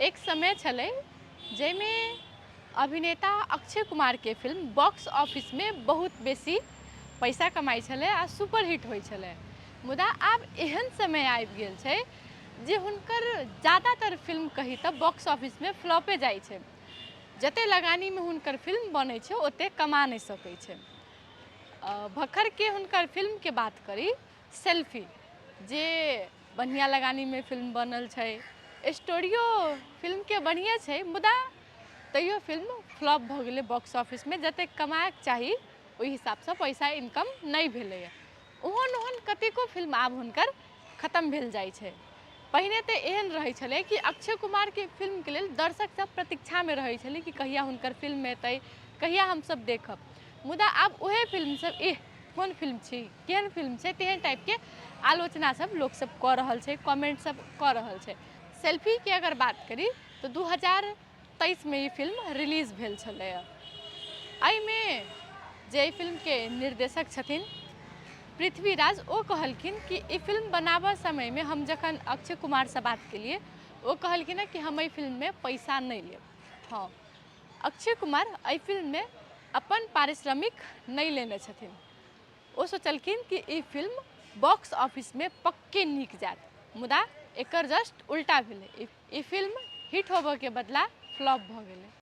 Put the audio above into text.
एक समय छलै जैमे अभिनेता अक्षय कुमार के फिल्म बॉक्स ऑफिस में बहुत बेसी पैसा कमाई छलै आ सुपरहिट होइ छलै। मुदा आब एहन समय आबि गेल छै जे हुनकर ज़्यादातर फिल्म कही तऽ बॉक्स ऑफिस में फ्लॉपे जाइ छै। जते लगानी में हुनकर फिल्म बनै छै ओते कमा नहीं सकै छै। भखर के हुनकर फिल्म के बात करी सेल्फी, जे बढ़िया लगानी में फिल्म बनल छै, स्टोरियो फिल्म के बढ़िया छै, मुदा तैयो फिल्म फ्लॉप भ गेलै बॉक्स ऑफिस में। जते कमाएक चाही ओहि हिसाब से पैसा इनकम नहीं भेलैए। ओहन ओहन कतेको फिल्म आब हुनकर खत्म भेल जाइ छै। पहिने तऽ एहन रहै छलै कि अक्षय कुमार के फिल्म के लेल दर्शक सब प्रतीक्षा में रहै छलै कि कहिया हुनकर फिल्म एतै, कहिया हम सब देखब। मुदा आब ओहे फिल्म सब कोन फिल्म छी, केहन फिल्म छै, तेहन टाइप के आलोचना सब लोग सब कऽ रहल छै, कमेंट सब कऽ रहल छै। सेल्फी के अगर बात करी तो 2023 में ये फिल्म रिलीज भेल छलै। एहिमे जे फिल्म के निर्देशक छथिन पृथ्वीराज, ओ कहलखिन कि ई फिल्म बनाबऽ समय में हम जखन अक्षय कुमार से बात केलिए, ओ कहलखिन कि हम एहि फिल्म में पैसा नहीं लेब। हाँ, अक्षय कुमार एहि फिल्म में अपन पारिश्रमिक नहीं लेने छथिन। ओ सोचलखिन कि ई फिल्म बॉक्स ऑफिस में पक्के नीक जात, मुदा एकर जस्ट उल्टा भेलै। ई फिल्म हिट होबऽ के बदला फ्लॉप भ गेलै।